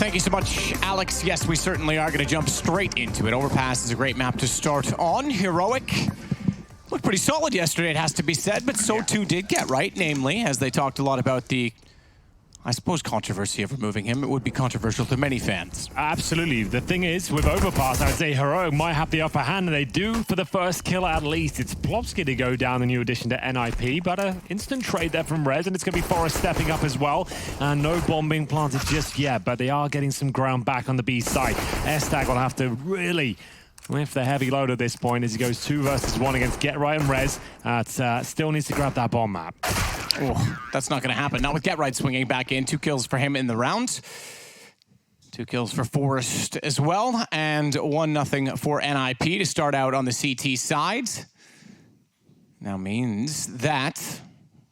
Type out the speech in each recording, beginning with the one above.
Thank you so much, Alex. Yes, we certainly are going to jump straight into it. Overpass is a great map to start on. Heroic looked pretty solid yesterday, it has to be said, but so too did Get Right, namely, as they talked a lot about the, I suppose, controversy of removing him. It would be controversial to many fans. Absolutely. The thing is, with Overpass, I would say Heroic might have the upper hand, and they do for the first kill at least. It's Plopsky to go down, the new addition to NiP, but an instant trade there from Rez, and it's going to be Forest stepping up as well. No bomb being planted just yet, but they are getting some ground back on the B side. Estag will have to really lift the heavy load at this point as he goes 2 versus 1 against Get Right and Rez. Still needs to grab that bomb map. Oh, that's not going to happen. Not with Get Right swinging back in. 2 kills for him in the round. 2 kills for Forest as well. And 1-0 for NiP to start out on the CT side. Now means that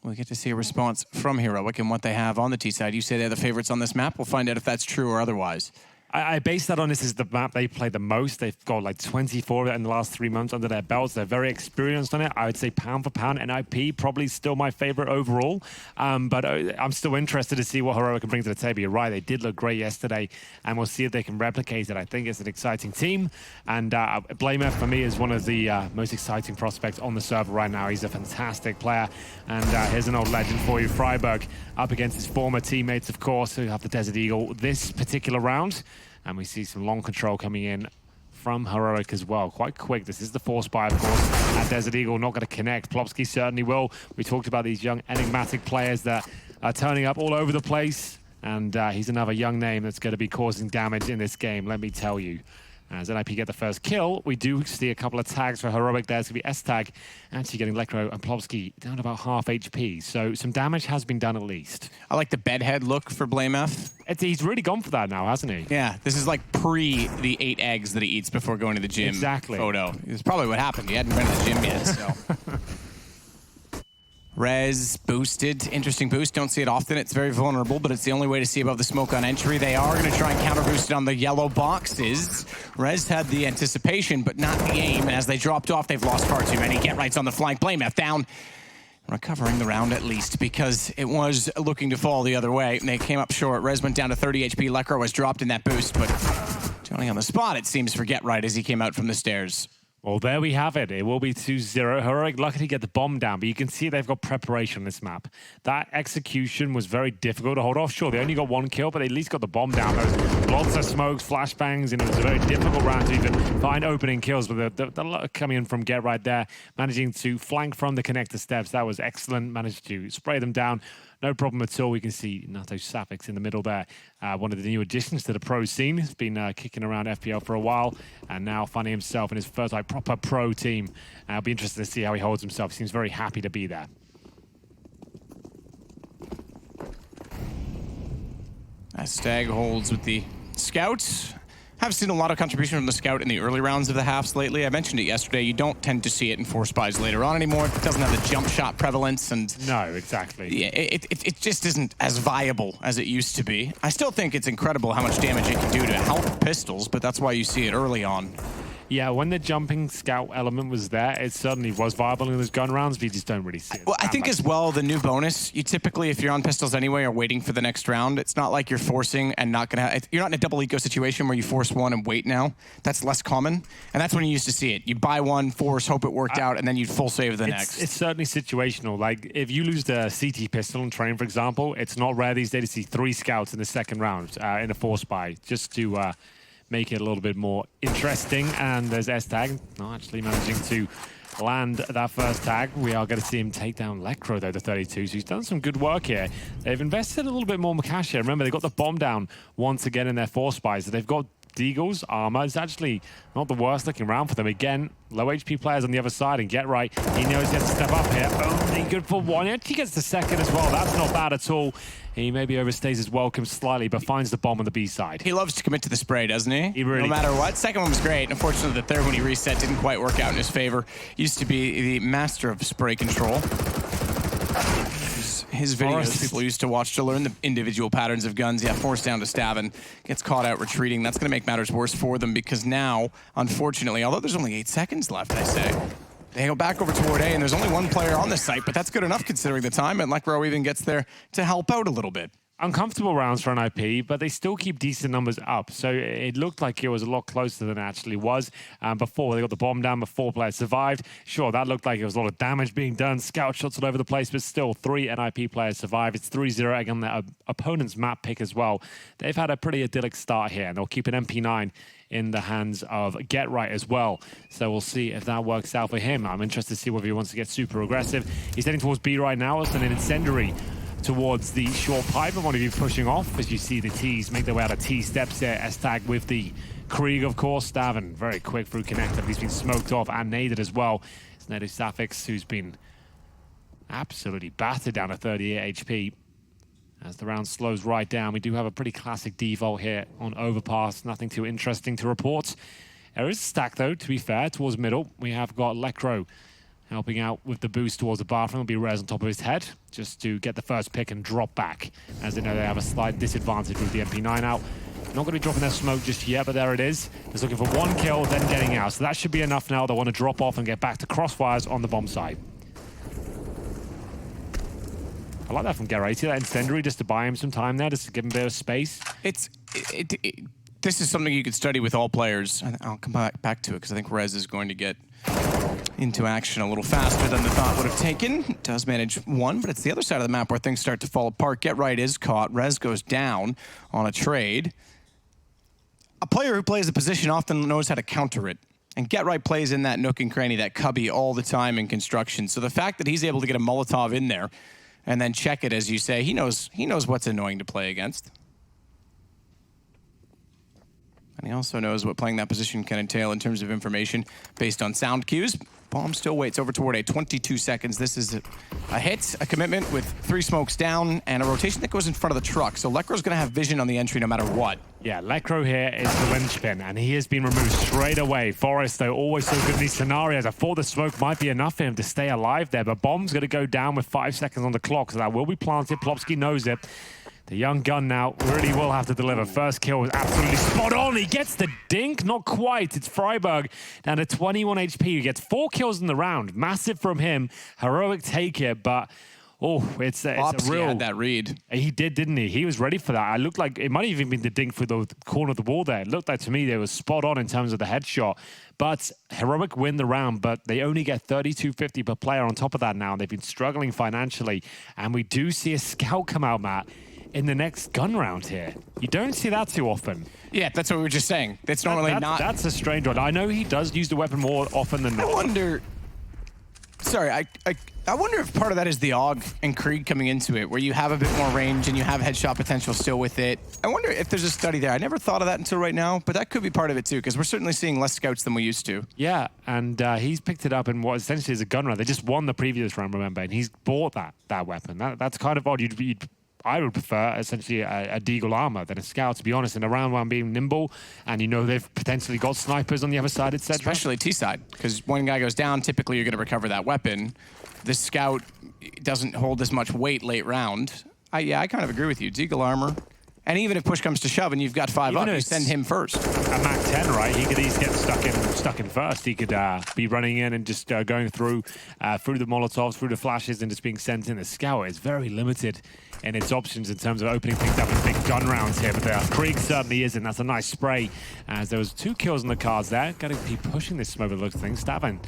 we get to see a response from Heroic and what they have on the T side. You say they're the favorites on this map. We'll find out if that's true or otherwise. I base that on this is the map they play the most. They've got like 24 of it in the last 3 months under their belts. They're very experienced on it. I would say pound for pound, NiP probably still my favorite overall. But I'm still interested to see what Heroic can bring to the table. You're right, they did look great yesterday, and we'll see if they can replicate it. I think it's an exciting team. And Blamer, for me, is one of the most exciting prospects on the server right now. He's a fantastic player. And here's an old legend for you, Freiburg, up against his former teammates, of course, who have the Desert Eagle this particular round. And we see some long control coming in from Heroic as well. Quite quick. This is the force buy, of course. And Desert Eagle not going to connect. Plopsky certainly will. We talked about these young enigmatic players that are turning up all over the place. And he's another young name that's going to be causing damage in this game, let me tell you. As NiP get the first kill, we do see a couple of tags for Heroic there. It's going to be Estag actually getting Lekro and Plopsky down to about half HP. So some damage has been done at least. I like the bedhead look for BlameF. He's really gone for that now, hasn't he? Yeah, this is like pre the 8 eggs that he eats before going to the gym. Exactly. Photo. It's probably what happened. He hadn't been to the gym yet, so. Rez boosted, interesting boost. Don't see it often. It's very vulnerable, but it's the only way to see above the smoke on entry. They are going to try and counter boost it on the yellow boxes. Rez had the anticipation, but not the aim. And as they dropped off, they've lost far too many. Get Right's on the flank. BlameF down. Recovering the round at least, because it was looking to fall the other way. And they came up short. Rez went down to 30 HP. Lekro was dropped in that boost, but Johnny on the spot, it seems, for Get Right as he came out from the stairs. Well, there we have it. It will be 2-0. Heroic lucky to get the bomb down, but you can see they've got preparation on this map. That execution was very difficult to hold off. Sure, they only got 1 kill, but they at least got the bomb down. There's lots of smokes, flashbangs, and it was a very difficult round to even find opening kills. But the luck coming in from Get Right there, managing to flank from the connector steps. That was excellent. Managed to spray them down. No problem at all. We can see Nato Sapix in the middle there. One of the new additions to the pro scene. He's been kicking around FPL for a while and now finding himself in his first proper pro team. I'll be interested to see how he holds himself. He seems very happy to be there. As Stag holds with the Scouts. Have seen a lot of contribution from the Scout in the early rounds of the halves lately. I mentioned it yesterday. You don't tend to see it in force buys later on anymore. It doesn't have the jump shot prevalence, and no, exactly. Yeah, it just isn't as viable as it used to be. I still think it's incredible how much damage it can do to help pistols, but that's why you see it early on. Yeah, when the jumping scout element was there, it certainly was viable in those gun rounds, but you just don't really see it. Well, I think as well, the new bonus, you typically, if you're on pistols anyway, are waiting for the next round. It's not like you're forcing and not going to... You're not in a double eco situation where you force one and wait now. That's less common, and that's when you used to see it. You buy one, force, hope it worked out, and then you'd full save the next. It's certainly situational. Like, if you lose the CT pistol in train, for example, it's not rare these days to see 3 scouts in the second round in a force buy, just to... make it a little bit more interesting. And there's Estag not actually managing to land that first tag. We are going to see him take down Lekro, though, the 32. So he's done some good work here. They've invested a little bit more cash here. Remember, they got the bomb down once again in their force buys. So they've got Deagle's armor. It's actually not the worst looking round for them. Again, low HP players on the other side, and Get Right, he knows he has to step up here. Only good for 1. He gets the second as well. That's not bad at all. He maybe overstays his welcome slightly, but finds the bomb on the B side. He loves to commit to the spray, doesn't he? He really No matter what. Second one was great. Unfortunately, the third one he reset didn't quite work out in his favor. Used to be the master of spray control. His videos people used to watch to learn the individual patterns of guns. Yeah, forced down to Stavin, gets caught out retreating. That's going to make matters worse for them because now, unfortunately, although there's only 8 seconds left, I say, they go back over toward A, and there's only 1 player on the site, but that's good enough considering the time, and Lekro even gets there to help out a little bit. uncomfortable rounds for NiP, but they still keep decent numbers up. So it looked like it was a lot closer than it actually was. Before they got the bomb down, before players survived. Sure, that looked like it was a lot of damage being done, scout shots all over the place, but still 3 NiP players survive. It's 3-0 again, their opponent's map pick as well. They've had a pretty idyllic start here, and they'll keep an MP9 in the hands of Get Right as well. So we'll see if that works out for him. I'm interested to see whether he wants to get super aggressive. He's heading towards B right now, and an incendiary towards the short pipe. And one of you pushing off as you see the T's make their way out of T steps there. S-Tag with the Krieg, of course. Stavin very quick through connector, but he's been smoked off and naded as well. It's Nedo Safix who's been absolutely battered down to 38 HP. As the round slows right down, we do have a pretty classic default here on Overpass. Nothing too interesting to report. There is a stack, though, to be fair, towards middle. We have got Lecro helping out with the boost towards the bathroom. Will be Rez on top of his head, just to get the first pick and drop back. As they know, they have a slight disadvantage with the MP9 out. Not going to be dropping their smoke just yet, but there it is. Just looking for one kill, then getting out. So that should be enough now. They want to drop off and get back to crossfires on the bomb site. I like that from Garrett. See that incendiary just to buy him some time there, just to give him a bit of space. This is something you could study with all players. I'll come back to it because I think Rez is going to get into action a little faster than the thought would have taken. Does manage one, but it's the other side of the map where things start to fall apart. Get Right is caught. Rez goes down on a trade. A player who plays the position often knows how to counter it. And Get Right plays in that nook and cranny, that cubby all the time in construction. So the fact that he's able to get a Molotov in there and then check it, as you say, he knows what's annoying to play against. And he also knows what playing that position can entail in terms of information based on sound cues. Bomb still waits over toward a 22 seconds. This is a hit, a commitment with 3 smokes down, and a rotation that goes in front of the truck. So Lecro's going to have vision on the entry no matter what. Yeah, Lecro here is the linchpin, and he has been removed straight away. Forrest, though, always so good in these scenarios. I thought the smoke might be enough for him to stay alive there, but Bomb's going to go down with 5 seconds on the clock, so that will be planted. Plopsky knows it. The young gun now really will have to deliver. First kill was absolutely spot on. He gets the dink, not quite. It's Freiberg down to 21 HP. He gets 4 kills in the round. Massive from him. Heroic take it, but oh, it's a real... had that read. He did, didn't he? He was ready for that. I looked like it might have even been the dink through the corner of the wall there. It looked like to me they were spot on in terms of the headshot. But Heroic win the round, but they only get 32.50 per player on top of that now. They've been struggling financially. And we do see a scout come out, Matt, in the next gun round here. You don't see that too often. Yeah, that's what we were just saying. It's normally not... That's a strange one. I know he does use the weapon more often than not. I wonder... Sorry, I wonder if part of that is the AUG and Krieg coming into it, where you have a bit more range and you have headshot potential still with it. I wonder if there's a study there. I never thought of that until right now, but that could be part of it too, because we're certainly seeing less scouts than we used to. Yeah, and he's picked it up in what essentially is a gun round. They just won the previous round, remember, and he's bought that weapon. That's kind of odd. I would prefer essentially a Deagle armor than a scout, to be honest, in a round one being nimble, and you know they've potentially got snipers on the other side, etc. Especially T-side, because when a guy goes down, typically you're going to recover that weapon. The scout doesn't hold as much weight late round. Yeah, I kind of agree with you. Deagle armor. And even if push comes to shove and you've got 5 up, you send him first. At Mac 10, right? He could easily get stuck in first. He could be running in and just going through the Molotovs, through the flashes, and just being sent in. The scout is very limited in its options in terms of opening things up in big gun rounds here. But Krieg certainly isn't. That's a nice spray. As there was 2 kills on the cards there. Got to be pushing this smoke, it looks things. Stavin,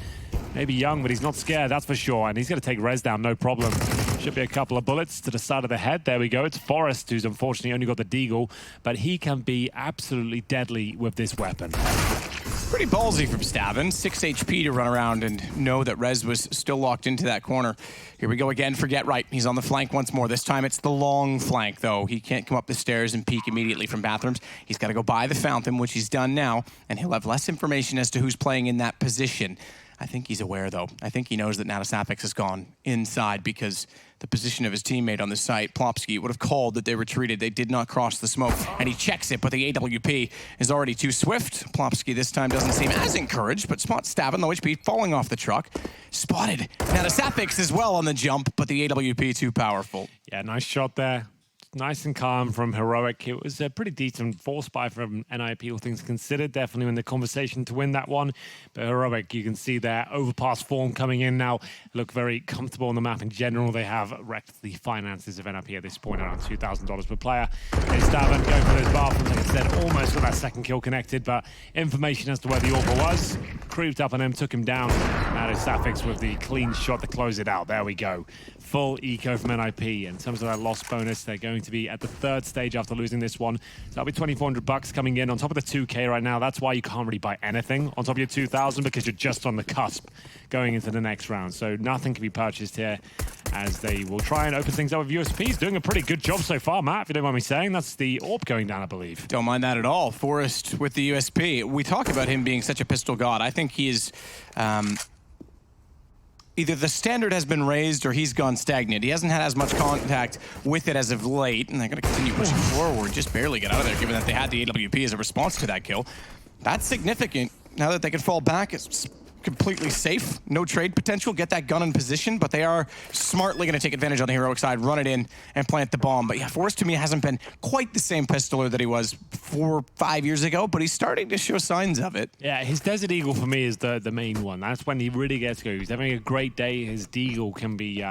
maybe young, but he's not scared, that's for sure. And he's going to take Rez down, no problem. Should be a couple of bullets to the side of the head. There we go. It's Forrest, who's unfortunately only got the Deagle, but he can be absolutely deadly with this weapon. Pretty ballsy from Stavin. 6 HP to run around and know that Rez was still locked into that corner. Here we go again for Get Right. He's on the flank once more. This time it's the long flank, though. He can't come up the stairs and peek immediately from bathrooms. He's got to go by the fountain, which he's done now, and he'll have less information as to who's playing in that position. I think he's aware, though. I think he knows that Natasapix has gone inside because the position of his teammate on the site, Plopsky, would have called that they retreated. They did not cross the smoke, and he checks it, but the AWP is already too swift. Plopsky this time doesn't seem as encouraged, but spots Stavin, low HP, falling off the truck. Spotted. Natasapix as well on the jump, but the AWP too powerful. Yeah, nice shot there. nice and calm from Heroic. It was a pretty decent force buy from NiP, all things considered. Definitely in the conversation to win that one. But Heroic, you can see their Overpass form coming in now. Look very comfortable on the map in general. They have wrecked the finances of NiP at this point, around $2,000 per player. They Staven going for those bathrooms, like I said, almost got that second kill connected, but information as to where the AWP was, creeped up on him, took him down. Now it's Safix with the clean shot to close it out. There we go. Full eco from NiP. In terms of that loss bonus, they're going to be at the third stage after losing this one. So that'll be $2,400 coming in on top of the 2K right now. That's why you can't really buy anything on top of your 2,000, because you're just on the cusp going into the next round. So nothing can be purchased here, as they will try and open things up with USPs. Doing a pretty good job so far, Matt, if you don't mind me saying. That's the AWP going down, I believe. Don't mind that at all. Forrest with the USP. We talk about him being such a pistol god. I think he is... either the standard has been raised or he's gone stagnant. He hasn't had as much contact with it as of late, and they're going to continue pushing forward, just barely get out of there, given that they had the AWP as a response to that kill. That's significant. Now that they can fall back, it's completely safe. No trade potential. Get that gun in position, but they are smartly going to take advantage on the Heroic side, run it in, and plant the bomb. But yeah, Forrest to me hasn't been quite the same pistoler that he was 4 or 5 years ago, but he's starting to show signs of it. Yeah, his Desert Eagle for me is the main one. That's when he really gets to go. He's having a great day. His Deagle can be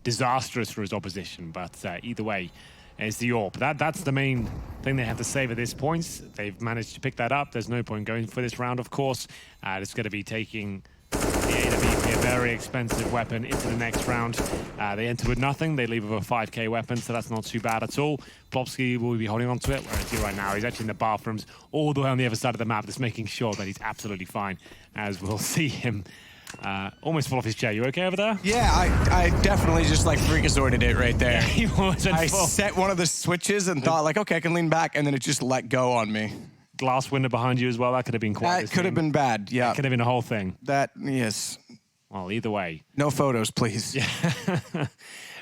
disastrous for his opposition, but either way, it's the AWP. That's the main thing they have to save at this point. They've managed to pick that up. There's no point going for this round, of course. It's going to be taking the AWP, a very expensive weapon, into the next round. They enter with nothing. They leave with a 5K weapon, so that's not too bad at all. Plopsky will be holding on to it. Where is he right now? He's actually in the bathrooms all the way on the other side of the map, just making sure that he's absolutely fine, as we'll see him almost fall off his chair. You okay over there? Yeah, I definitely just like freakazoided it right there. Yeah, he wasn't I full. set one of the switches and thought like, okay, I can lean back, and then it just let go on me. Glass window behind you as well. That could have been quite. That could have been bad, yeah. That could have been a whole thing. That, yes. Well, either way. No photos, please. Yeah.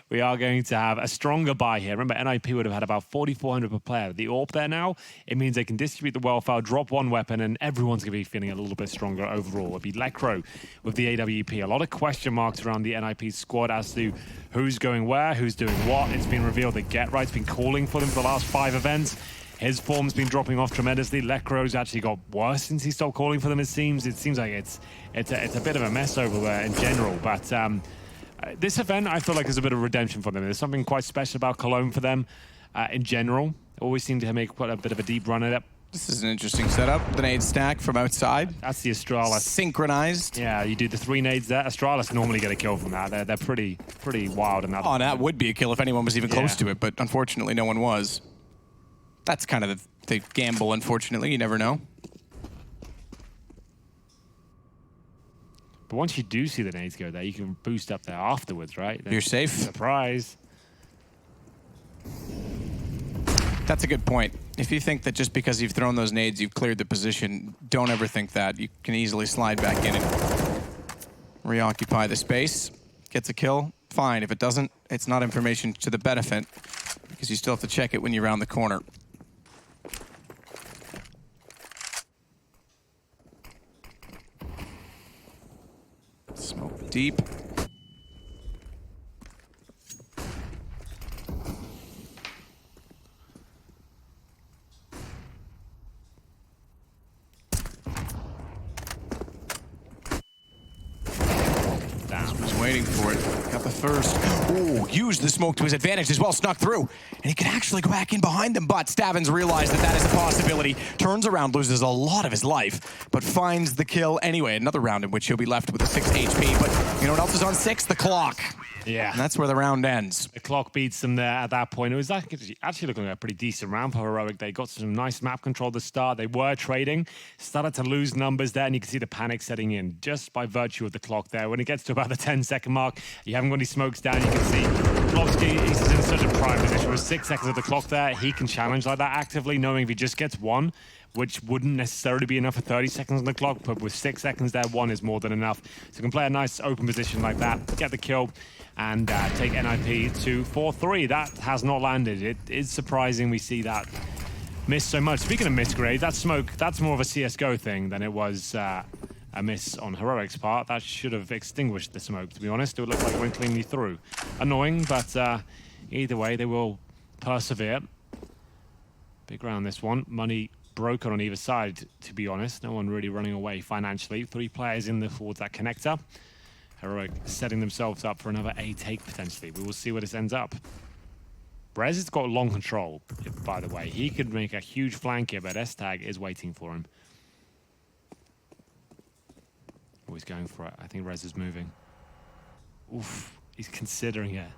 We are going to have a stronger buy here. Remember, NiP would have had about 4,400 per player. The AWP there now, it means they can distribute the welfare, drop one weapon, and everyone's going to be feeling a little bit stronger overall. It'll be Lecro with the AWP. A lot of question marks around the NiP squad as to who's going where, who's doing what. It's been revealed that GetRight's been calling for them for the last 5 events. His form's been dropping off tremendously. Lecro's actually got worse since he stopped calling for them, it seems. It seems like it's a bit of a mess over there in general. But this event, I feel like, is a bit of redemption for them. There's something quite special about Cologne for them in general. Always seem to make quite a bit of a deep run at it. This is an interesting setup. The nade stack from outside. That's the Astralis. Synchronized. Yeah, you do the 3 nades there. Astralis normally get a kill from that. They're pretty wild in that. Oh, that would be a kill if anyone was even close to it, but unfortunately no one was. That's kind of the gamble, unfortunately. You never know. But once you do see the nades go there, you can boost up there afterwards, right? You're safe. Surprise. That's a good point. If you think that just because you've thrown those nades, you've cleared the position, don't ever think that. You can easily slide back in and reoccupy the space. Gets a kill, fine. If it doesn't, it's not information to the benefit, because you still have to check it when you're around the corner. Smoke deep. Waiting for it. Got the first. Ooh, used the smoke to his advantage as well, snuck through. And he could actually go back in behind them, but Staven's realized that is a possibility. Turns around, loses a lot of his life, but finds the kill anyway. Another round in which he'll be left with a 6 HP, but you know what else is on 6? The clock. Yeah. And that's where the round ends. The clock beats them there at that point. It was actually looking like a pretty decent round for Heroic. They got some nice map control at the start. They were trading, started to lose numbers there, and you can see the panic setting in just by virtue of the clock there. When it gets to about the 10-second mark, you haven't got any smokes down. You can see Plopsky, he's in such a prime position with 6 seconds of the clock there. He can challenge like that actively, knowing if he just gets one, which wouldn't necessarily be enough for 30 seconds on the clock, but with 6 seconds there, 1 is more than enough. So you can play a nice open position like that, get the kill, and take NiP to 4-3. That has not landed. It is surprising we see that miss so much. Speaking of miss grade, that smoke, that's more of a CSGO thing than it was a miss on Heroic's part. That should have extinguished the smoke, to be honest. It would look like it went cleanly through. Annoying, but either way, they will persevere. Big round this one. Money broken on either side, to be honest. No one really running away financially. 3 players in towards that connector. Heroic setting themselves up for another A take potentially. We will see where this ends up. Rez has got long control, by the way. He could make a huge flank here, but S-Tag is waiting for him. Oh, he's going for it. I think Rez is moving. Oof, he's considering it.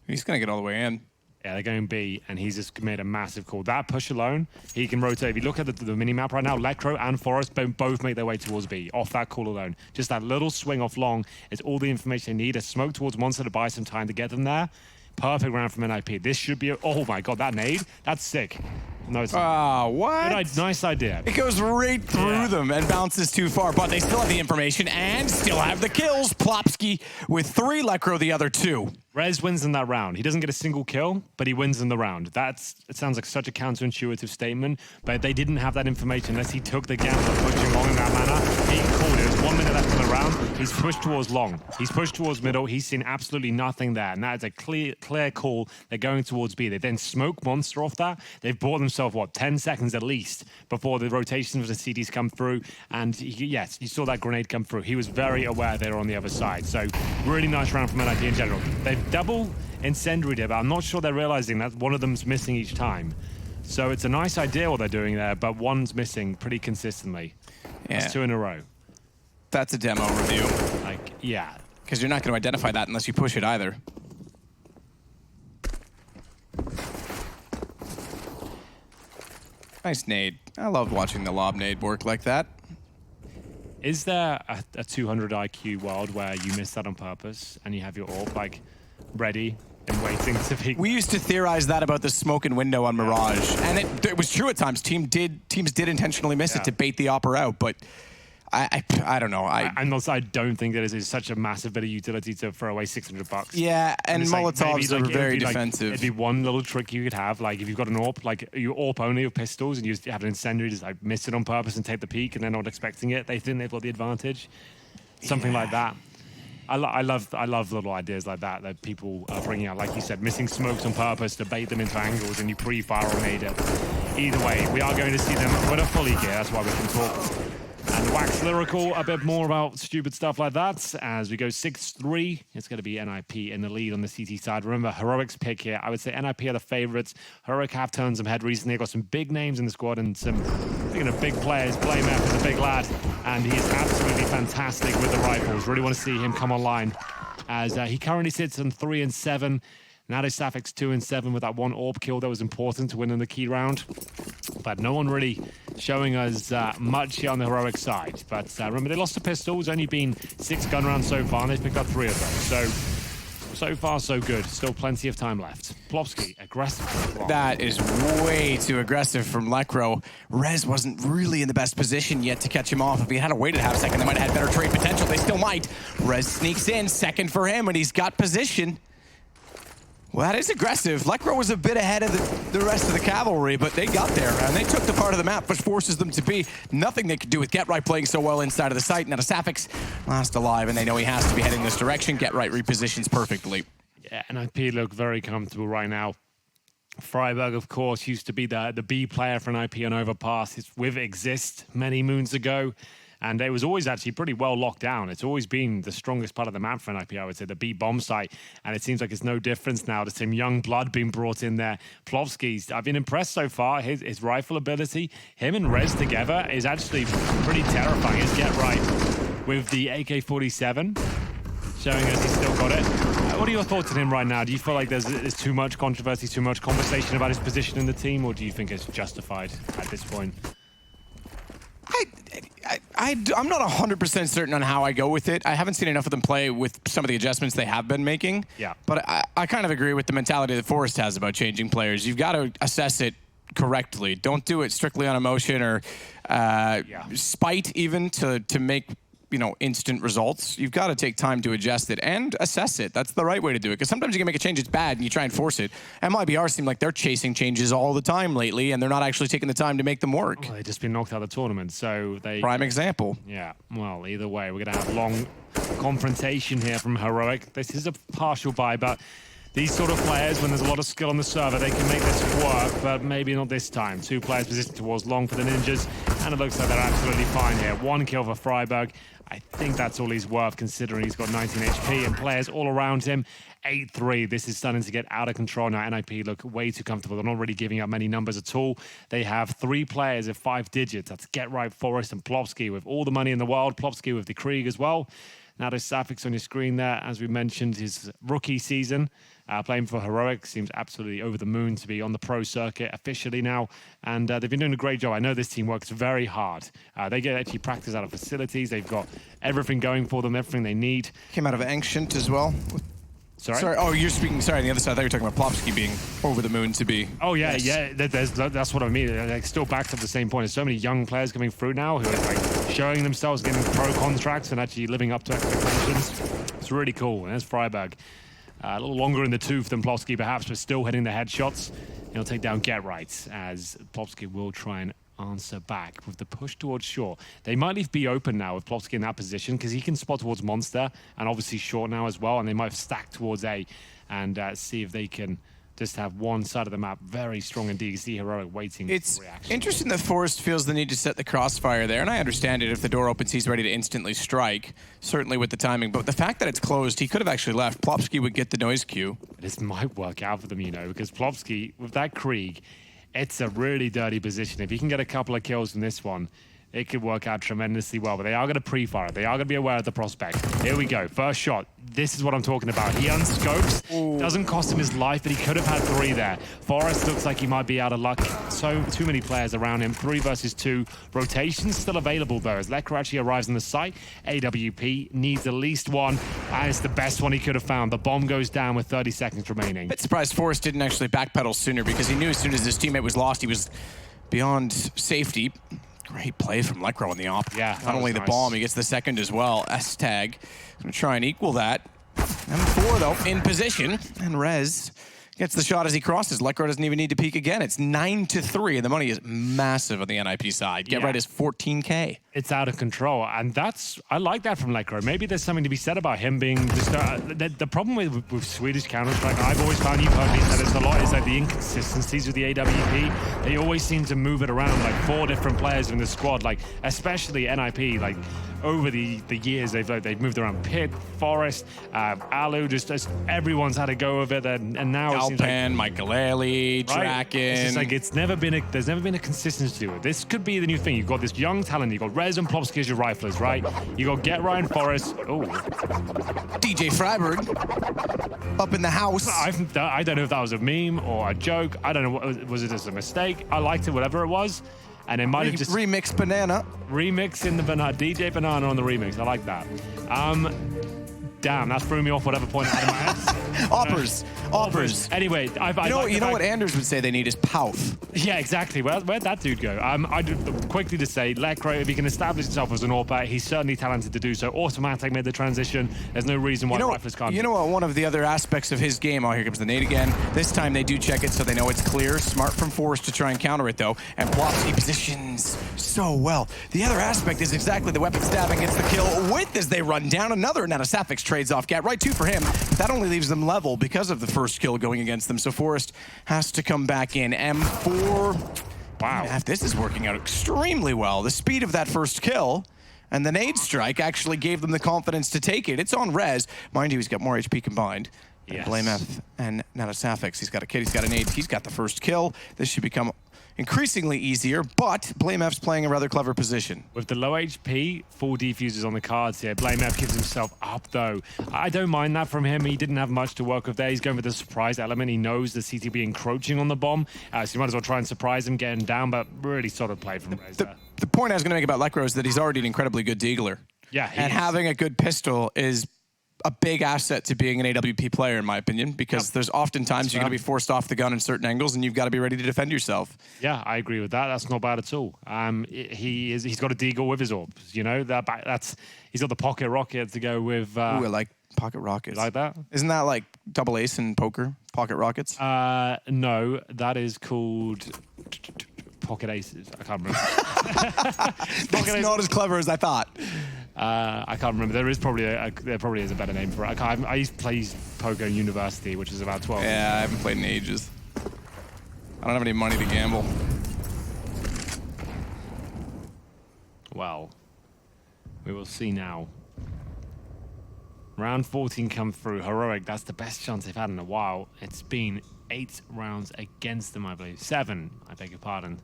He's going to get all the way in. Yeah, they're going B, and he's just made a massive call. That push alone, he can rotate. If you look at the mini-map right now, Lecro and Forest both make their way towards B, off that call alone. Just that little swing off long is all the information they need. A smoke towards Monster to buy some time to get them there. Perfect round from NiP. This should be oh my god, that nade, that's sick. No, it's what? Nice idea. It goes right through them and bounces too far, but they still have the information and still have the kills. Plopsky with 3, Lecro the other 2. Rez wins in that round. He doesn't get a single kill, but he wins in the round. It sounds like such a counterintuitive statement, but they didn't have that information unless he took the gamble of pushing long in that manner. He called it. There's 1 minute left in the round. He's pushed towards long. He's pushed towards middle. He's seen absolutely nothing there, and that is a clear call. They're going towards B. They then smoke Monster off that. They've bought themselves, what, 10 seconds at least before the rotations of the CDs come through, and yes, you saw that grenade come through. He was very aware they were on the other side, so really nice round from NiP in general. They've double incendiary there, but I'm not sure they're realizing that one of them's missing each time. So it's a nice idea what they're doing there, but one's missing pretty consistently. Yeah. That's 2 in a row. That's a demo review. Like, yeah. Because you're not going to identify that unless you push it either. Nice nade. I loved watching the lob nade work like that. Is there a 200 IQ world where you miss that on purpose and you have your AWP like ready and waiting to be? We used to theorize that about the smoke and window on Mirage, and it was true at times. Teams did intentionally miss it to bait the opper out, but I don't know. I don't think that is such a massive bit of utility to throw away $600. Yeah, and Molotovs are very defensive. It'd be one little trick you could have, like if you've got an AWP, like you AWP only with pistols, and you just have an incendiary, just like miss it on purpose and take the peek, and they're not expecting it. They think they've got the advantage. Something like that. I love little ideas like that people are bringing out. Like you said, missing smokes on purpose to bait them into angles, and you pre-fire or nade it. Either way, we are going to see them put a fully gear. That's why we can talk. And wax lyrical a bit more about stupid stuff like that. As we go 6-3, it's going to be NiP in the lead on the CT side. Remember, Heroic's pick here. I would say NiP are the favorites. Heroic have turned some head recently. They've got some big names in the squad and some, big players. Blamef is a big lad, and he is absolutely fantastic with the rifles. Really want to see him come online, as he currently sits on 3 and 7. Now there's Safix 2 and 7 with that 1 AWP kill that was important to win in the key round. But no one really showing us much here on the Heroic side. But remember, they lost the pistol. It's only been 6 gun rounds so far, and they've picked up 3 of them. So far, so good. Still plenty of time left. Plopsky, aggressive. That is way too aggressive from Lecro. Rez wasn't really in the best position yet to catch him off. If he had waited half a second, they might have had better trade potential. They still might. Rez sneaks in, second for him, and he's got position. Well, that is aggressive. Lecro was a bit ahead of the rest of the cavalry, but they got there, and they took the part of the map which forces them to be. Nothing they could do with Get Right playing so well inside of the site. Now the Safix last alive, and they know he has to be heading this direction. Get Right repositions perfectly. Yeah, NiP look very comfortable right now. Freiburg, of course, used to be the B player for NiP on Overpass. It's with Exist many moons ago. And it was always actually pretty well locked down. It's always been the strongest part of the map for NiP, I would say, the B bomb site. And it seems like it's no difference now. There's some young blood being brought in there. Plopsky's, I've been impressed so far. His rifle ability, him and Rez together is actually pretty terrifying. His Get Right with the AK-47, showing us he's still got it. What are your thoughts on him right now? Do you feel like there's too much controversy, too much conversation about his position in the team, or do you think it's justified at this point? I'm not 100% certain on how I go with it. I haven't seen enough of them play with some of the adjustments they have been making. Yeah. But I kind of agree with the mentality that Forrest has about changing players. You've got to assess it correctly. Don't do it strictly on emotion or spite even to make instant results. You've got to take time to adjust it and assess it. That's the right way to do it. Because sometimes you can make a change, it's bad, and you try and force it. MIBR seem like they're chasing changes all the time lately, and they're not actually taking the time to make them work. Well, they've just been knocked out of the tournament, so they... Prime example. Yeah, well, either way, we're going to have long confrontation here from Heroic. This is a partial buy, but these sort of players, when there's a lot of skill on the server, they can make this work, but maybe not this time. 2 players positioned towards long for the Ninjas, and it looks like they're absolutely fine here. 1 kill for Freiburg. I think that's all he's worth, considering he's got 19 HP and players all around him. 8-3. This is starting to get out of control now. NiP look way too comfortable. They're not really giving up many numbers at all. They have 3 players of 5 digits. That's Get Right, Forest, and Plopsky with all the money in the world. Plopsky with the Krieg as well. Now there's Safix on your screen there. As we mentioned, his rookie season, playing for Heroic, seems absolutely over the moon to be on the pro circuit officially now. And they've been doing a great job. I know this team works very hard. They get actually practice out of facilities. They've got everything going for them, everything they need. Came out of Ancient as well. Sorry? Oh, you're speaking, sorry, on the other side. I thought you were talking about Plopsky being over the moon to be. Oh, yeah, yes. yeah. That's what I mean. Like, still back to the same point. There's so many young players coming through now who are like showing themselves, getting pro contracts and actually living up to expectations. It's really cool. And there's Freiburg. A little longer in the tooth than Plopsky, perhaps, but still hitting the headshots. He'll take down Get Right, as Plopsky will try and answer back with the push towards Short. They might be open now with Plopsky in that position, because he can spot towards Monster, and obviously Short now as well, and they might have stacked towards A and see if they can just have one side of the map very strong indeed. You see Heroic waiting It's for reaction. interesting that Forrest feels the need to set the crossfire there, and I understand it. If the door opens, he's ready to instantly strike, certainly with the timing. But the fact that it's closed, he could have actually left. Plopsky would get the noise cue. This might work out for them, because Plopsky, with that Krieg, it's a really dirty position. If he can get a couple of kills from this one, it could work out tremendously well. But they are going to pre-fire it. They are going to be aware of the prospect. Here we go. First shot. This is what I'm talking about. He unscopes. Ooh. Doesn't cost him his life, but he could have had 3 there. Forrest looks like he might be out of luck. So too many players around him. 3 versus 2. Rotation's still available, though, as Lekra actually arrives on the site. AWP needs at least 1, and it's the best one he could have found. The bomb goes down with 30 seconds remaining. Bit surprised Forrest didn't actually backpedal sooner, because he knew as soon as his teammate was lost, he was beyond safety. Great play from Lekra on the op. Yeah, not only the bomb, he gets the second as well. S-tag, gonna try and equal that. M4 though, in position, and Rez gets the shot as he crosses. Lekra doesn't even need to peek again. It's 9-3, and the money is massive on the NiP side. Get Right is 14K. It's out of control, and I like that from Lekra. Maybe there's something to be said about him being just, the problem with Swedish Counter-Strike, I've always found, you've heard me say this a lot, is like the inconsistencies with the AWP. They always seem to move it around, like 4 different players in the squad, like especially NiP, like over the years they've moved around. Pit, Forest, Alu, just everyone's had a go of it, and now it seems like Michaeleli, Draken. It's just like there's never been a consistency to it. This could be the new thing. You've got this young talent. You've got Rez and Plopsky as your riflers, right? You got Get Right and Forest. Oh, DJ Freiburg up in the house. I don't know if that was a meme or a joke. I don't know. Was it just a mistake? I liked it, whatever it was. And it might have just remix Banana. Remixing the Banana, DJ Banana on the remix. I like that. Damn, that threw me off whatever point I had in my head. Offers. Anyway, you know what Anders would say they need is Pouth. Yeah, exactly. Where'd that dude go? Quickly to say, Lekra, if he can establish himself as an AWP, he's certainly talented to do so. Automatic made the transition. There's no reason why riflers can't. You know what? One of the other aspects of his game. Oh, here comes the nade again. This time they do check it so they know it's clear. Smart from Forrest to try and counter it though. And Plopsky positions so well. The other aspect is exactly the weapon stabbing gets the kill with as they run down another. Now Safix trades off Get Right 2 for him. But that only leaves them level because of the first kill going against them. So Forrest has to come back in. M4. Wow. This is working out extremely well. The speed of that first kill and the nade strike actually gave them the confidence to take it. It's on Rez. Mind you, he's got more HP combined. Yes. Blame F and now Safix. He's got a kid, he's got an nade, he's got the first kill. This should become increasingly easier, but Blame F's playing a rather clever position. With the low HP, full defusers on the cards here. Blame F gives himself up, though. I don't mind that from him. He didn't have much to work with there. He's going with the surprise element. He knows the CTB encroaching on the bomb, so you might as well try and surprise him, get him down, but really solid play from Rez there. The point I was going to make about Lekra is that he's already an incredibly good deagler. Yeah, and having a good pistol is a big asset to being an AWP player, in my opinion, because there's oftentimes you're going to be forced off the gun in certain angles, and you've got to be ready to defend yourself. Yeah, I agree with that. That's not bad at all. He's got a deagle with his orbs. You know he's got the pocket rocket to go with. Ooh, I like pocket rockets. You like that? Isn't that like double ace in poker? Pocket rockets? No, that is called pocket aces. I can't remember. That's not as clever as I thought. I can't remember. There probably is a better name for it. I used to play poker in university, which is about 12. Yeah, I haven't played in ages. I don't have any money to gamble. Well, we will see now. Round 14 come through. Heroic, that's the best chance they've had in a while. It's been 8 rounds against them, I believe. 7, I beg your pardon.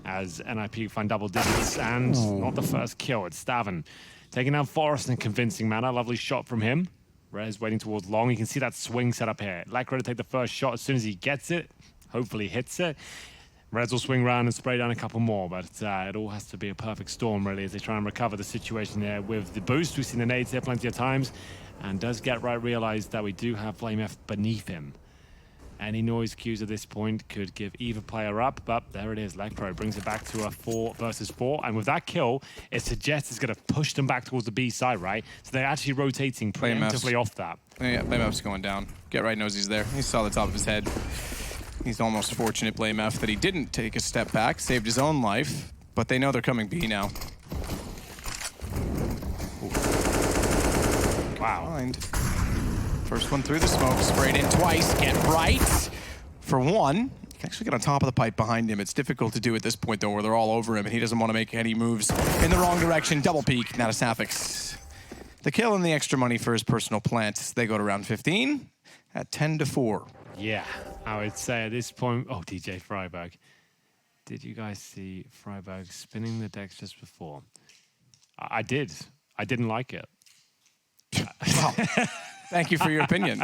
As NiP find double digits, and not the first kill. It's Stavin taking down Forrest in a convincing manner. Lovely shot from him. Rez waiting towards long. You can see that swing set up here. Lekro to take the first shot as soon as he gets it. Hopefully hits it. Rez will swing around and spray down a couple more, but it all has to be a perfect storm, really, as they try and recover the situation there with the boost. We've seen the nades here plenty of times, and does get right realized that we do have Flame F beneath him. Any noise cues at this point could give either player up, but there it is. Lekro brings it back to a 4 versus 4, and with that kill, it suggests it's going to push them back towards the B side, right? So they're actually rotating preemptively off that. Yeah, Blame F's going down. Get right knows he's there. He saw the top of his head. He's almost fortunate, Blame F, that he didn't take a step back, saved his own life, but they know they're coming B now. Ooh. Wow. Mind. First one through the smoke, sprayed in twice, get right for one. You can actually get on top of the pipe behind him. It's difficult to do at this point, though, where they're all over him, and he doesn't want to make any moves in the wrong direction. Double peek, not a Sapphics. The kill and the extra money for his personal plant. They go to round 15 at 10-4. Yeah, I would say at this point... Oh, DJ Freiberg. Did you guys see Freiberg spinning the decks just before? I did. I didn't like it. Wow. Thank you for your opinion.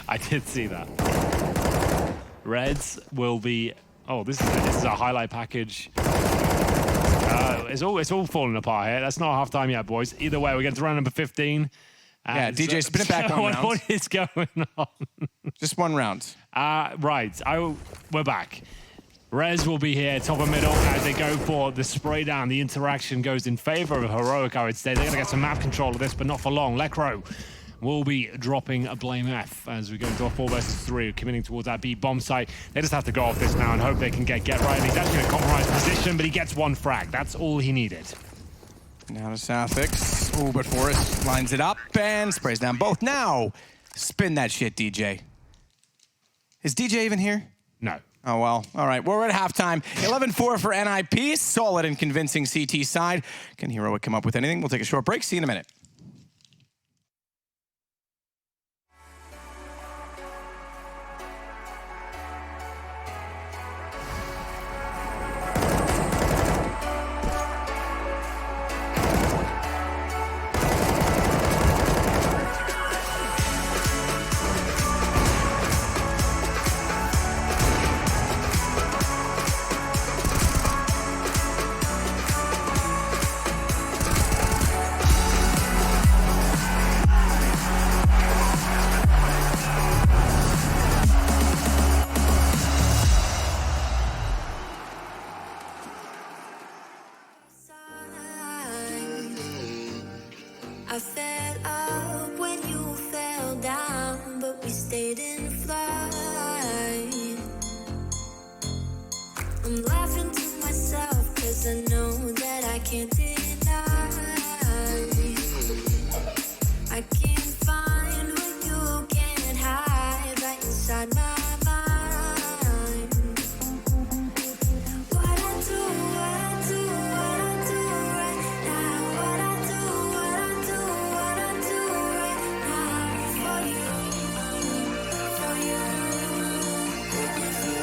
I did see that. Reds will be... Oh, this is a highlight package. It's all falling apart here. That's not half time yet, boys. Either way, we're getting to round number 15. Yeah, DJ, spin it back one round. What is going on? Just one round. Right. We're back. Rez will be here, top of middle, as they go for the spray down. The interaction goes in favor of Heroic, I would say. They're going to get some map control of this, but not for long. Lekro will be dropping a Blame F as we go into a 4 versus 3, committing towards that B bomb site. They just have to go off this now and hope they can get right. He's actually in a compromised position, but he gets one frag. That's all he needed. Now to Sapphics. Ooh, but Forrest lines it up and sprays down both. Now, spin that shit, DJ. Is DJ even here? No. Oh, well. All right, we're at halftime. 11-4 for NiP. Solid and convincing CT side. Can Heroic come up with anything? We'll take a short break. See you in a minute. I fell up when you fell down, but we stayed in flight. I'm laughing to myself, cause I know that I can't deny. I can't find what you can't hide right inside my mind. What I do right now, what I do right now for you. If you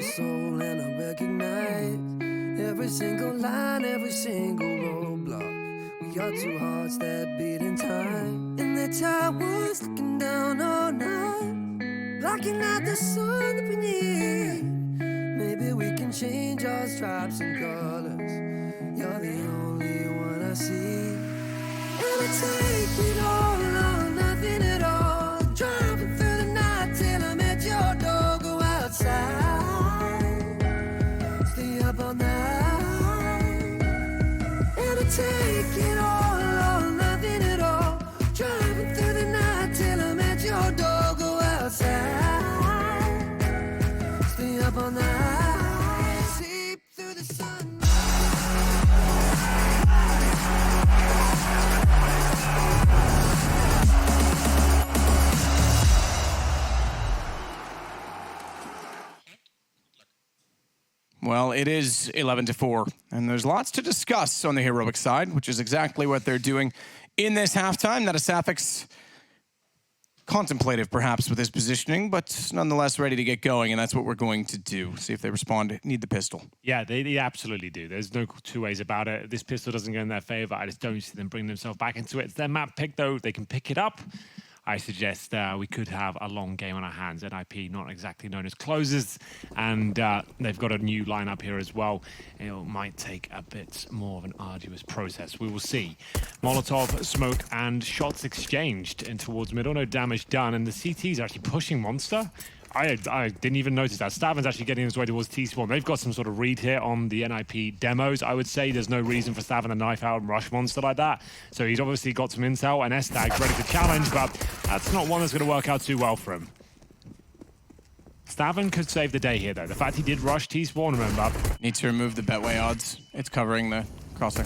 soul and I recognize every single line, every single roadblock. We are two hearts that beat in time. And the towers looking down all night, blocking out the sun that we need. Maybe we can change our stripes and colors. You're the only one I see. And I take it all or nothing at all. Driving through the night till I'm at your door. Go outside, stay up all night. And I take it all or nothing at all. Driving through the night till I'm at your door. Go outside, stay up all night. Sleep through the sun. Well, it is 11-4, and there's lots to discuss on the heroic side, which is exactly what they're doing in this halftime. That is Safix contemplative, perhaps, with his positioning, but nonetheless ready to get going, and that's what we're going to do. See if they respond. Need the pistol. Yeah, they absolutely do. There's no two ways about it. If this pistol doesn't go in their favor, I just don't see them bring themselves back into it. It's their map pick, though. They can pick it up. I suggest we could have a long game on our hands. NiP, not exactly known as closers, and they've got a new lineup here as well. It might take a bit more of an arduous process. We will see. Molotov, smoke, and shots exchanged in towards middle. No damage done, and the CTs are actually pushing Monster. I didn't even notice that. Stavin's actually getting his way towards T-Spawn. They've got some sort of read here on the NiP demos. I would say there's no reason for Stavin to knife out and rush Monster like that. So he's obviously got some intel, and S-Tag's ready to challenge, but that's not one that's going to work out too well for him. Stavin could save the day here, though. The fact he did rush T-Spawn, remember. Need to remove the Betway odds. It's covering the crosshair.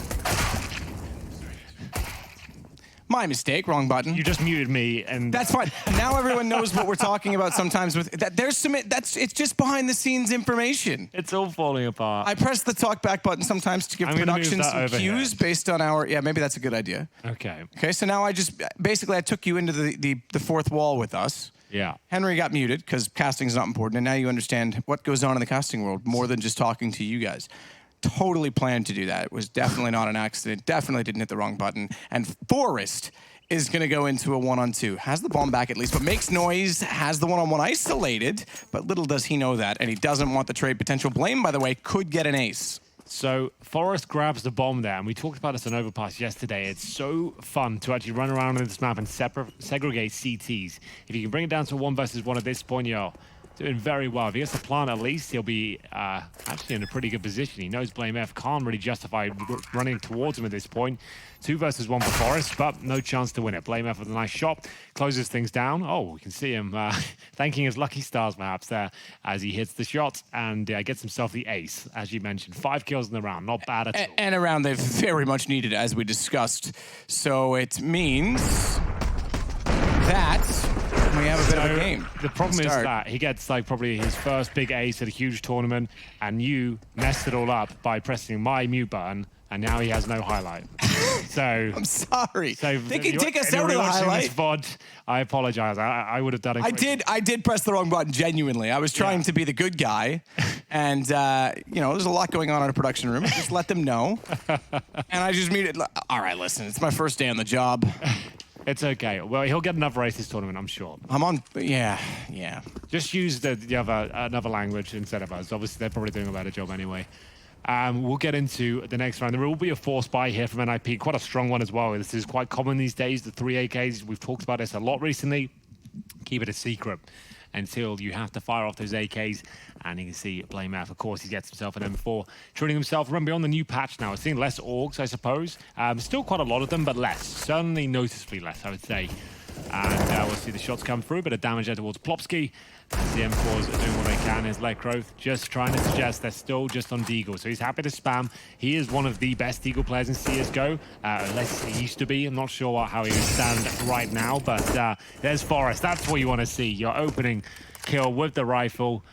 My mistake, wrong button. You just muted me, and that's fine. Now everyone knows what we're talking about. Sometimes with that, there's some. It's just behind the scenes information. It's all falling apart. I press the talk back button sometimes to give production some cues based on our. Yeah, maybe that's a good idea. Okay. Okay, so now I took you into the fourth wall with us. Yeah. Henry got muted because casting is not important, and now you understand what goes on in the casting world more than just talking to you guys. Totally planned to do that. It was definitely not an accident. Definitely didn't hit the wrong button. And Forrest is going to go into a one-on-two. Has the bomb back at least, but makes noise. Has the one-on-one isolated, but little does he know that. And he doesn't want the trade potential. Blame, by the way, could get an ace. So Forrest grabs the bomb there, and we talked about this on Overpass yesterday. It's so fun to actually run around on this map and segregate CTs. If you can bring it down to 1 versus 1 at this point, you're doing very well. If he gets the plant at least, he'll be actually in a pretty good position. He knows Blame F can't really justify running towards him at this point. 2 versus 1 for Forrest, but no chance to win it. Blame F with a nice shot, closes things down. Oh, we can see him thanking his lucky stars perhaps there as he hits the shot and gets himself the ace. As you mentioned, 5 kills in the round, not bad at all. And a round they've very much needed, as we discussed. So it means that we have a bit of a game. The problem is that he gets like probably his first big ace at a huge tournament, and you messed it all up by pressing my mute button, and now he has no highlight. So I'm sorry. So they can take us out of the highlight. This VOD, I apologize. I would have done it. I did press the wrong button. Genuinely, I was trying to be the good guy, and you know, there's a lot going on in a production room. Just let them know, and I just muted. All right, listen, it's my first day on the job. It's okay. Well, he'll get another race this tournament, I'm sure. I'm on. Yeah. Just use the other another language instead of us. Obviously, they're probably doing a better job anyway. We'll get into the next round. There will be a force buy here from NiP, quite a strong one as well. This is quite common these days, the 3 AKs. We've talked about this a lot recently. Keep it a secret until you have to fire off those AKs. And you can see Blame F, of course, he gets himself an M4, treating himself. Remember, on the new patch now, we're seeing less orgs, I suppose. Still quite a lot of them, but less. Certainly noticeably less, I would say. And we'll see the shots come through, but a damage there towards Plopsky. As the M4s are doing what they can. His leg growth just trying to suggest they're still just on Deagle. So he's happy to spam. He is one of the best Deagle players in CSGO. Unless he used to be. I'm not sure how he would stand right now. But there's Forrest. That's what you want to see. Your opening kill with the rifle.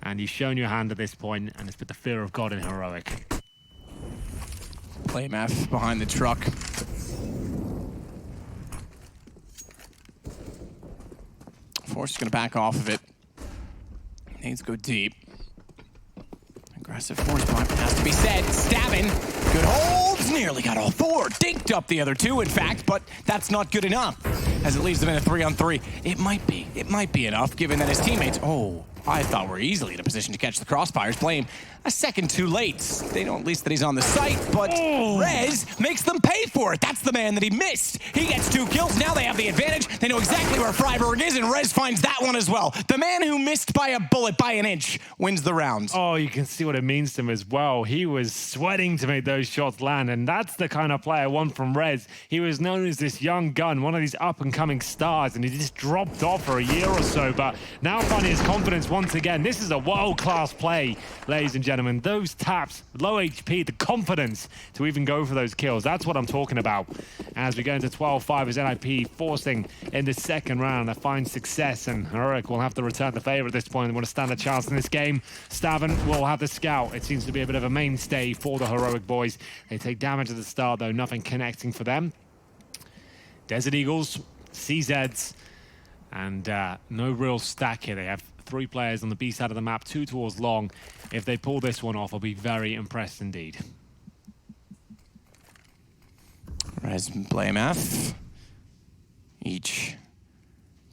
And you've shown your hand at this point, and it's with the fear of God in heroic. Blame F behind the truck. Force is going to back off of it. Needs to go deep. Aggressive force bump has to be said. Stabbing. Good holds. Nearly got all four. Dinked up the other two, in fact, but that's not good enough. As it leaves them in a 3-on-3. It might be enough, given that his teammates, I thought we're easily in a position to catch the crossfires. Blame a second too late. They know at least that he's on the site, but Rez makes them pay for it. That's the man that he missed. He gets 2 kills. Now they have the advantage. They know exactly where Freiburg is, and Rez finds that one as well. The man who missed by a bullet, by an inch, wins the round. Oh, you can see what it means to him as well. He was sweating to make those shots land, and that's the kind of player I want from Rez. He was known as this young gun, one of these up-and-coming stars, and he just dropped off for a year or so, but now finding his confidence once again. This is a world-class play, ladies and gentlemen. Those taps, low HP, the confidence to even go for those kills. That's what I'm talking about. As we go into 12-5 as NiP forcing in the second round to find success, and Heroic will have to return the favor at this point. They want to stand a chance in this game. Staven will have the scout. It seems to be a bit of a mainstay for the Heroic boys. They take damage at the start, though, nothing connecting for them. Desert Eagles, CZs, and no real stack here. They have 3 players on the B side of the map, 2 towards long. If they pull this one off, I'll be very impressed indeed. Rez and Blame F. Each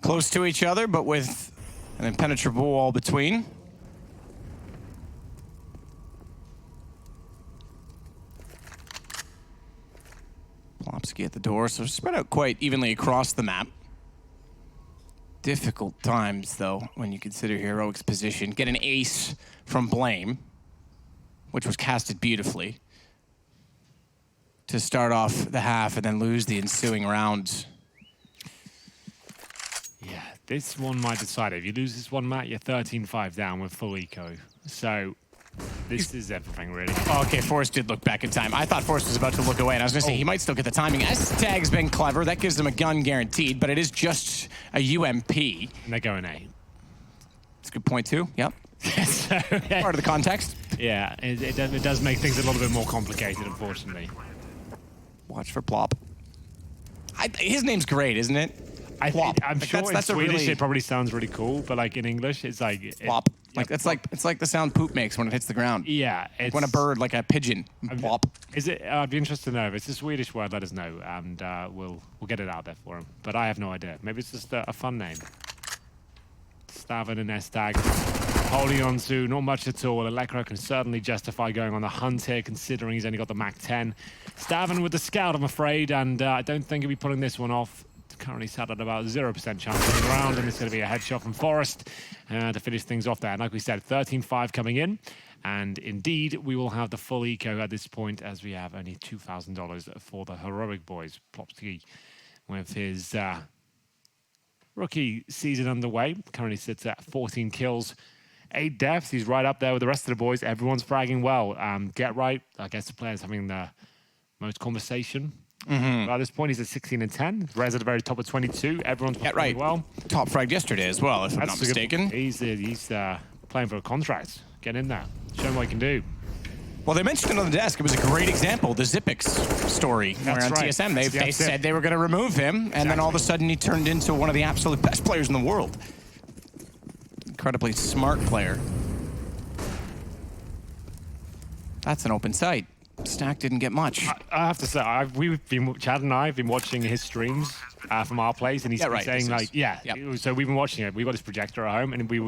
close to each other, but with an impenetrable wall between. Plopsky at the door, so spread out quite evenly across the map. Difficult times, though, when you consider Heroic's position. Get an ace from Blame, which was casted beautifully, to start off the half and then lose the ensuing round. Yeah, this one might decide it. If you lose this one, Matt, you're 13-5 down with full eco. So this is everything, really. Oh, okay, Forrest did look back in time. I thought Forrest was about to look away, and I was going to say he might still get the timing. S-Tag's been clever. That gives him a gun guaranteed, but it is just a UMP. And they're going A. That's a good point, too. Yep. So, yeah. Part of the context. Yeah, it does make things a little bit more complicated, unfortunately. Watch for Plop. His name's great, isn't it? Plop. I'm like sure that's in Swedish really... it probably sounds really cool, but like in English, it's like... Plop. It's like the sound poop makes when it hits the ground. Yeah. It's when a bird, like a pigeon, plop. Is it? I'd be interested to know if it's a Swedish word. Let us know, and we'll get it out there for him. But I have no idea. Maybe it's just a fun name. Staven and S-Tag holding on to not much at all. Elecro can certainly justify going on the hunt here, considering he's only got the Mac 10. Staven with the scout, I'm afraid, and I don't think he'll be putting this one off. Currently sat at about 0% chance of the round, and it's going to be a headshot from Forrest to finish things off there. And like we said, 13-5 coming in, and indeed we will have the full eco at this point, as we have only $2,000 for the Heroic boys. Plopsky with his rookie season underway, currently sits at 14 kills, 8 deaths. He's right up there with the rest of the boys. Everyone's fragging well. Get right, I guess the player's having the most conversation. At this point, he's at 16 and 10. Rez at the very top of 22. Everyone's playing well. Top fragged yesterday as well, if I'm not mistaken. He's playing for a contract. Get in there. Show him what he can do. Well, they mentioned it on the desk. It was a great example, the Zipix story. Where on TSM, they said they were going to remove him, and then all of a sudden he turned into one of the absolute best players in the world. Incredibly smart player. That's an open site. Stack didn't get much. I have to say, Chad and I have been watching his streams from our place, and he's been saying so we've been watching it. We've got his projector at home, and we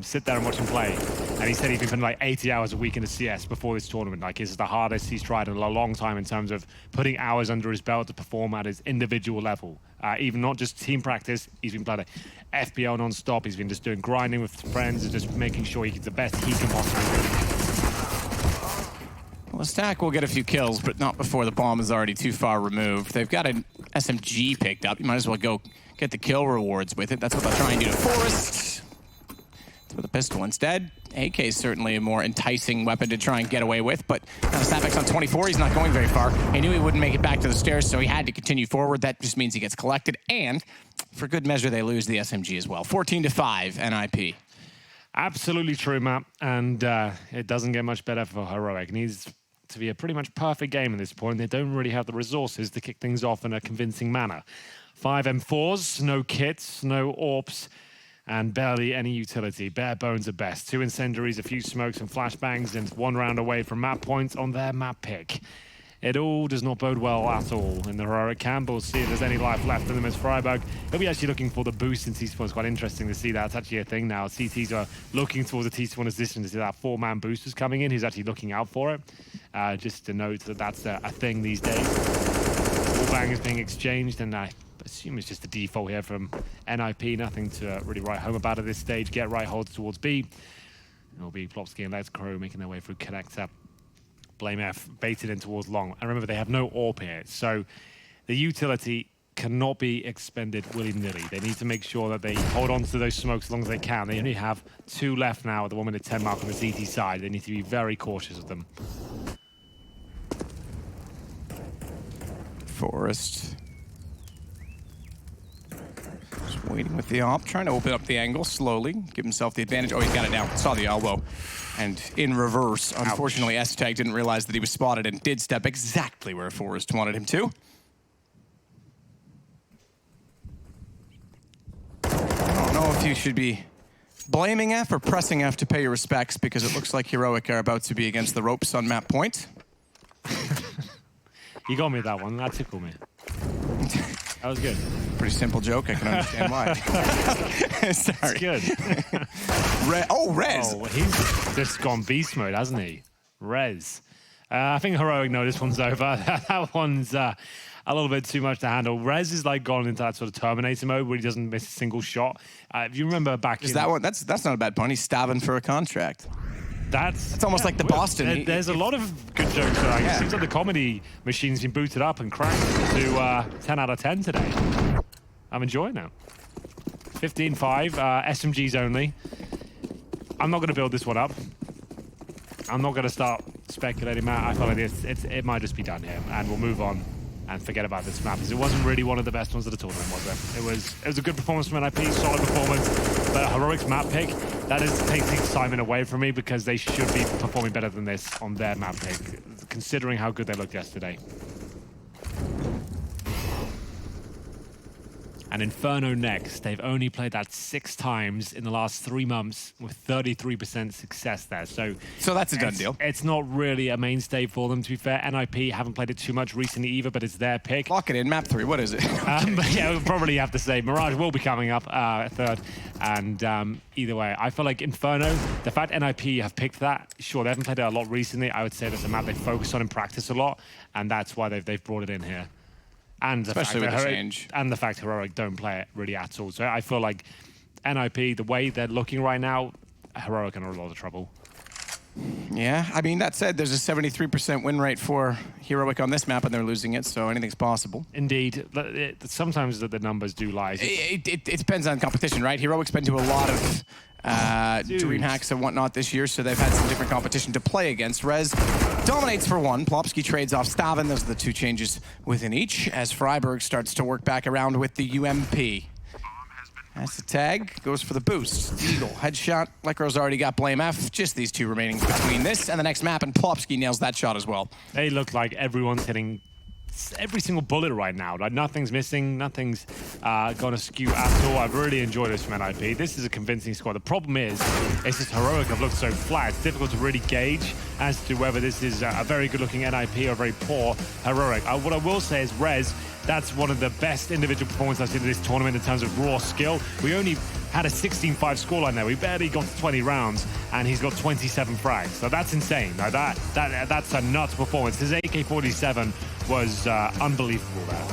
sit there and watch him play. And he said he's been putting like 80 hours a week into CS before this tournament. Like, this is the hardest he's tried in a long time in terms of putting hours under his belt to perform at his individual level. Even not just team practice, he's been playing FPL non-stop. He's been just doing grinding with friends and just making sure he's the best he can possibly be. Well, Stack will get a few kills, but not before the bomb is already too far removed. They've got an SMG picked up. You might as well go get the kill rewards with it. That's what they'll try and do to Forrest. With a pistol instead. AK is certainly a more enticing weapon to try and get away with, but now Savek's on 24. He's not going very far. He knew he wouldn't make it back to the stairs, so he had to continue forward. That just means he gets collected, and for good measure, they lose the SMG as well. 14-5, NiP. Absolutely true, Matt, and it doesn't get much better for Heroic. It needs to be a pretty much perfect game at this point. They don't really have the resources to kick things off in a convincing manner. 5 M4s, no kits, no AWPs. and barely any utility. Bare bones at best. 2 incendiaries, a few smokes and flashbangs, and 1 round away from map points on their map pick. It all does not bode well at all in the heroic camp. We'll see if there's any life left in them as Freiburg. He'll be actually looking for the boost in T-Spawn. It's quite interesting to see that. It's actually a thing now. CTs are looking towards the T-Spawn position to see that 4-man boost is coming in. He's actually looking out for it. Just to note that that's a thing these days. All bang is being exchanged, and I assume it's just the default here from NiP. Nothing to really write home about at this stage. Get right holds towards B. It'll be Plopsky and Let's Crow making their way through connector. Blame F baited in towards long. And remember, they have no AWP here, so the utility cannot be expended willy-nilly. They need to make sure that they hold on to those smokes as long as they can. They only have 2 left now at the 1:10 mark on the CT side. They need to be very cautious of them. Forest. Just waiting with the op, trying to open up the angle slowly, give himself the advantage. Oh, he's got it now. Saw the elbow. And in reverse, unfortunately, S-Tag didn't realize that he was spotted and did step exactly where Forrest wanted him to. I don't know if you should be blaming F or pressing F to pay your respects, because it looks like Heroic are about to be against the ropes on map point. You got me with that one. That tickled me. That was good. Pretty simple joke. I can understand why. Sorry. Good. Rez. Oh, he's just gone beast mode, hasn't he? Rez. I think Heroic know this one's over. That one's a little bit too much to handle. Rez is like gone into that sort of Terminator mode where he doesn't miss a single shot. If you remember back in... that one? That's not a bad pun. He's stabbing for a contract. That's almost like the Boston. There's a lot of good jokes. It seems like the comedy machine's been booted up and cracked to 10 out of 10 today. I'm enjoying it. 15-5, SMGs only. I'm not going to build this one up. I'm not going to start speculating, Matt. I feel like it might just be done here, and we'll move on and forget about this map, because it wasn't really one of the best ones of the tournament, was it? It was a good performance from NiP, solid performance, but Heroic's map pick, that is taking excitement away from me, because they should be performing better than this on their map pick, considering how good they looked yesterday. And Inferno next. They've only played that 6 times in the last 3 months with 33% success there. So that's a done deal. It's not really a mainstay for them, to be fair. NiP haven't played it too much recently either, but it's their pick. Lock it in, map 3. What is it? But yeah, we'll probably have to say Mirage will be coming up 3rd. And either way, I feel like Inferno, the fact NiP have picked that, sure, they haven't played it a lot recently. I would say that's a map they focus on in practice a lot, and that's why they've brought it in here. And the especially with the change. And the fact Heroic don't play it really at all. So I feel like NiP, the way they're looking right now, Heroic are in a lot of trouble. Yeah, I mean, that said, there's a 73% win rate for Heroic on this map, and they're losing it, so anything's possible. Indeed. Sometimes the numbers do lie. It depends on competition, right? Heroic's been to a lot of dream hacks and whatnot this year, so they've had some different competition to play against. Rez dominates for 1. Plopsky trades off Stavin. Those are the 2 changes within each, as Freiburg starts to work back around with the UMP. That's the tag, goes for the boost. Eagle, headshot. Lekro's already got Blame F. Just these 2 remaining between this and the next map, and Plopsky nails that shot as well. They look like everyone's hitting every single bullet right now. Like, nothing's missing, nothing's gone askew at all. I've really enjoyed this from NiP. This is a convincing squad. The problem is, it's just Heroic have looked so flat. It's difficult to really gauge as to whether this is a very good-looking NiP or a very poor Heroic. What I will say is Rez, that's one of the best individual performances I've seen in this tournament in terms of raw skill. We only had a 16-5 scoreline there. We barely got to 20 rounds, and he's got 27 frags. So that's insane. Now that's a nuts performance. His AK-47 was unbelievable there.